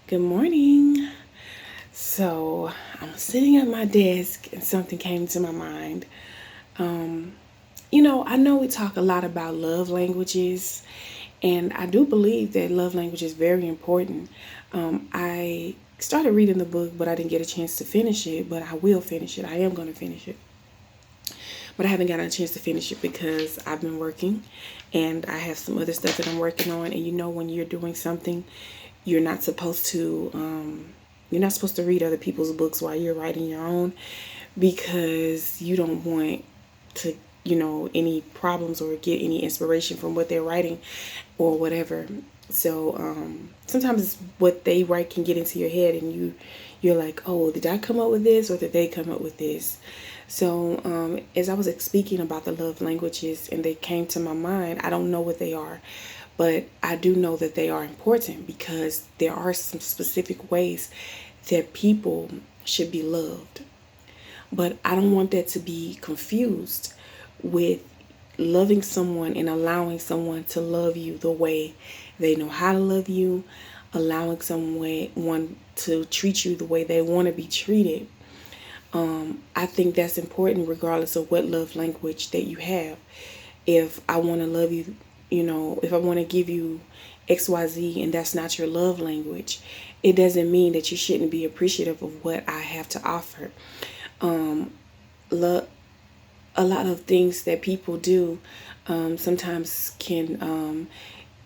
Good morning. So I'm sitting at my desk and something came to my mind. Um, I know we talk a lot about love languages, and I do believe that love language is very important. I started reading the book, but I didn't get a chance to finish it, but I will finish it. I am going to finish it. But I haven't gotten a chance to finish it because I've been working and I have some other stuff that I'm working on. And when you're doing something, you're not supposed to you're not supposed to read other people's books while you're writing your own, because you don't want to any problems or get any inspiration from what they're writing or whatever. So sometimes what they write can get into your head, and you're like, oh, did I come up with this or did they come up with this? So as I was speaking about the love languages and they came to my mind, I don't know what they are, but I do know that they are important because there are some specific ways that people should be loved. But I don't want that to be confused with loving someone and allowing someone to love you the way they know how to love you, allowing someone to treat you the way they want to be treated. I think that's important regardless of what love language that you have. If I want to love you, if I want to give you XYZ and that's not your love language, it doesn't mean that you shouldn't be appreciative of what I have to offer. Love, a lot of things that people do sometimes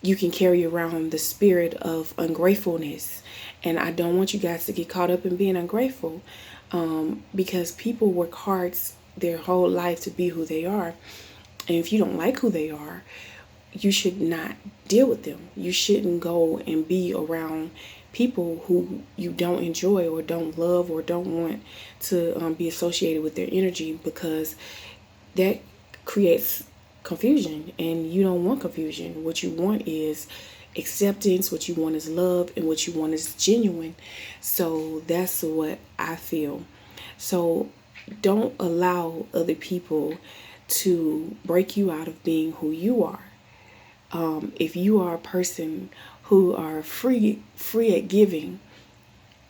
you can carry around the spirit of ungratefulness. And I don't want you guys to get caught up in being ungrateful, because people work hard their whole life to be who they are. And if you don't like who they are, you should not deal with them. You shouldn't go and be around people who you don't enjoy or don't love or don't want to be associated with their energy, because that creates confusion, and you don't want confusion. What you want is acceptance, what you want is love, and what you want is genuine. So that's what I feel. So don't allow other people to break you out of being who you are. If you are a person who are free at giving,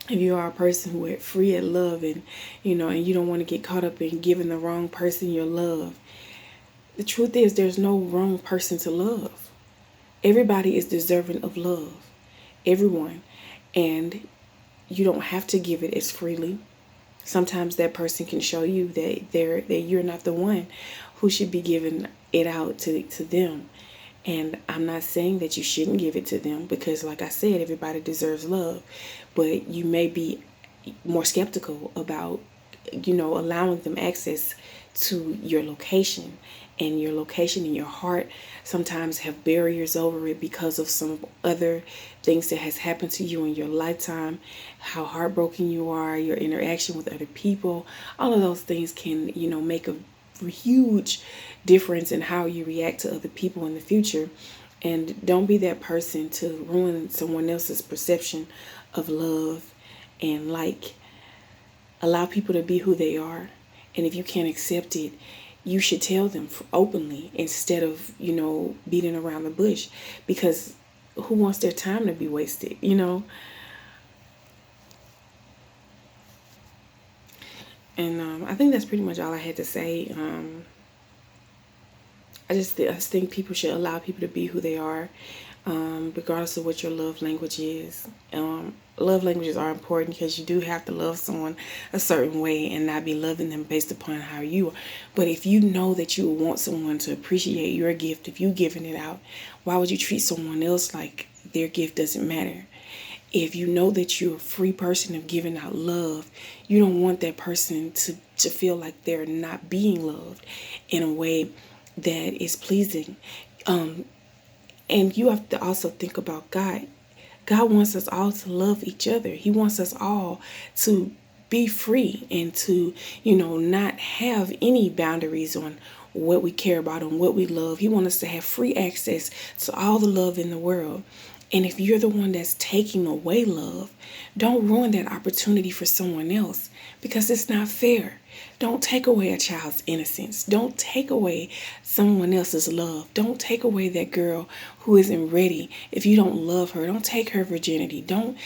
if you are a person who is free at love, and you don't want to get caught up in giving the wrong person your love, the truth is there's no wrong person to love. Everybody is deserving of love, everyone, and you don't have to give it as freely. Sometimes that person can show you that you're not the one who should be giving it out to them. And I'm not saying that you shouldn't give it to them, because like I said, everybody deserves love. But you may be more skeptical about, allowing them access to your location. And your location in your heart sometimes have barriers over it because of some other things that has happened to you in your lifetime, how heartbroken you are, your interaction with other people. All of those things can, make a huge difference in how you react to other people in the future. And don't be that person to ruin someone else's perception of love. And allow people to be who they are. And if you can't accept it, you should tell them openly, instead of beating around the bush, because who wants their time to be wasted? And I think that's pretty much all I had to say. I just think people should allow people to be who they are, regardless of what your love language is. Love languages are important because you do have to love someone a certain way and not be loving them based upon how you are. But if you know that you want someone to appreciate your gift, if you giving it out, why would you treat someone else like their gift doesn't matter? If you know that you're a free person of giving out love, you don't want that person to feel like they're not being loved in a way that is pleasing. And you have to also think about God. God wants us all to love each other. He wants us all to be free and to, not have any boundaries on what we care about and what we love. He wants us to have free access to all the love in the world. And if you're the one that's taking away love, don't ruin that opportunity for someone else, because it's not fair. Don't take away a child's innocence. Don't take away someone else's love. Don't take away that girl who isn't ready. If you don't love her, don't take her virginity. Don't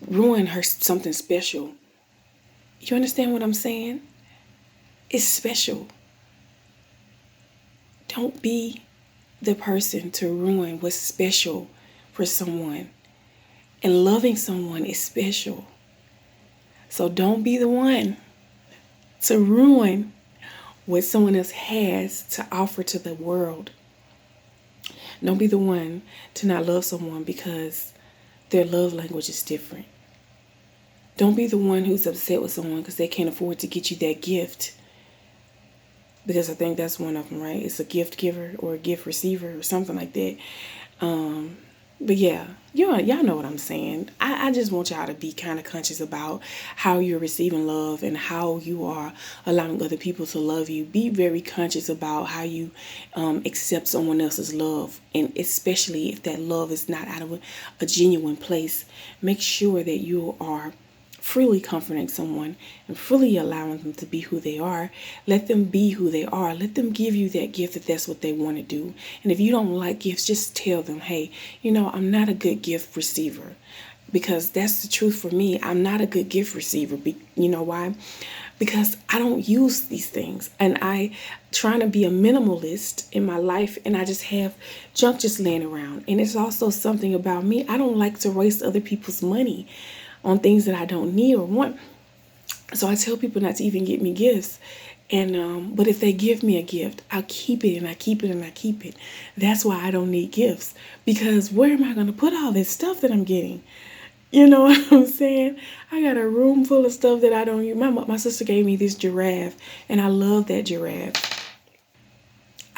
ruin her something special. You understand what I'm saying? It's special. Don't be the person to ruin what's special for someone. And loving someone is special. So don't be the one to ruin what someone else has to offer to the world. Don't be the one to not love someone because their love language is different. Don't be the one who's upset with someone because they can't afford to get you that gift. Because I think that's one of them, right? It's a gift giver or a gift receiver or something like that. But yeah, y'all know what I'm saying. I just want y'all to be kind of conscious about how you're receiving love and how you are allowing other people to love you. Be very conscious about how you accept someone else's love. And especially if that love is not out of a genuine place, make sure that you are freely comforting someone and freely allowing them to be who they are. Let them be who they are. Let them give you that gift if that's what they want to do. And if you don't like gifts, just tell them, hey, I'm not a good gift receiver. Because that's the truth for me. I'm not a good gift receiver. You know why? Because I don't use these things. And I trying to be a minimalist in my life, and I just have junk just laying around. And it's also something about me. I don't like to waste other people's money on things that I don't need or want. So I tell people not to even get me gifts. And but if they give me a gift, I'll keep it and I keep it and I keep it. That's why I don't need gifts. Because where am I going to put all this stuff that I'm getting? You know what I'm saying? I got a room full of stuff that I don't use. My sister gave me this giraffe, and I love that giraffe.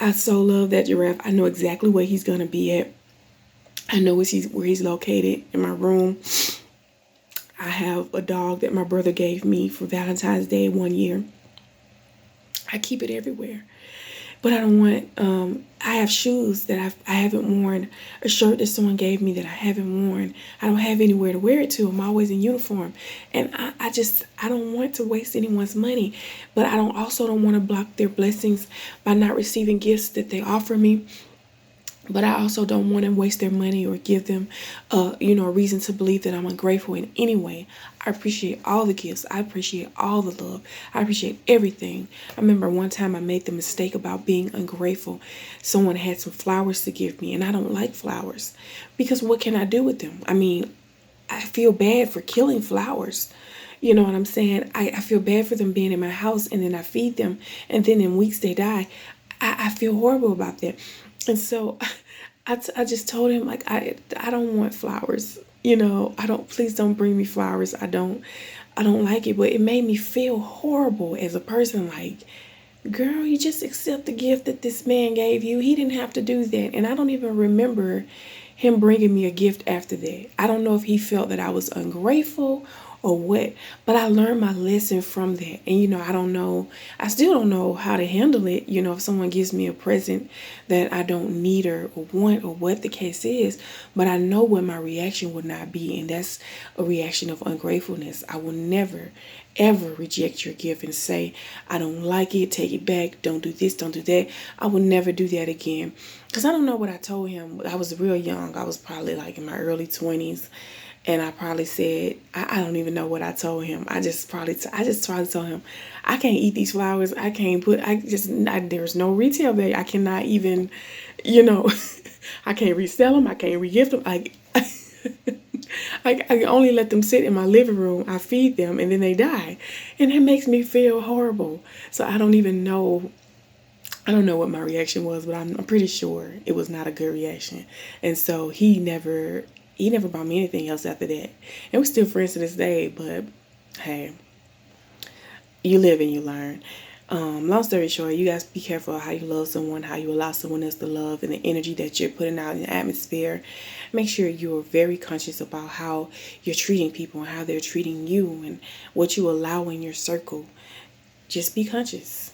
I so love that giraffe. I know exactly where he's going to be at. I know where he's located in my room. I have a dog that my brother gave me for Valentine's Day one year. I keep it everywhere. But I don't want, I have shoes that I haven't worn, a shirt that someone gave me that I haven't worn. I don't have anywhere to wear it to. I'm always in uniform. And I don't want to waste anyone's money. But I don't want to block their blessings by not receiving gifts that they offer me. But I also don't want to waste their money or give them, a reason to believe that I'm ungrateful in any way. I appreciate all the gifts. I appreciate all the love. I appreciate everything. I remember one time I made the mistake about being ungrateful. Someone had some flowers to give me, and I don't like flowers because what can I do with them? I mean, I feel bad for killing flowers. You know what I'm saying? I feel bad for them being in my house, and then I feed them, and then in weeks they die. I feel horrible about that. And so I just told him, like, I don't want flowers. Please don't bring me flowers. I don't like it. But it made me feel horrible as a person. Like, girl, you just accept the gift that this man gave you. He didn't have to do that. And I don't even remember him bringing me a gift after that. I don't know if he felt that I was ungrateful or what, but I learned my lesson from that. And I don't know, I still don't know how to handle it. If someone gives me a present that I don't need or want or what the case is, but I know what my reaction would not be, and that's a reaction of ungratefulness. I will never ever reject your gift and say, I don't like it, take it back, don't do this, don't do that. I will never do that again. Because I don't know what I told him. I was real young. I was probably like in my early 20s. And I probably said, I don't even know what I told him. I just probably told him, I can't eat these flowers. I can't there's no retail value. I cannot even, I can't resell them. I can't regift them. I only let them sit in my living room. I feed them and then they die. And it makes me feel horrible. So I don't know what my reaction was, but I'm pretty sure it was not a good reaction. And so he never bought me anything else after that. And we're still friends to this day, but hey, you live and you learn. Long story short, you guys be careful how you love someone, how you allow someone else to love, and the energy that you're putting out in the atmosphere. Make sure you're very conscious about how you're treating people and how they're treating you and what you allow in your circle. Just be conscious.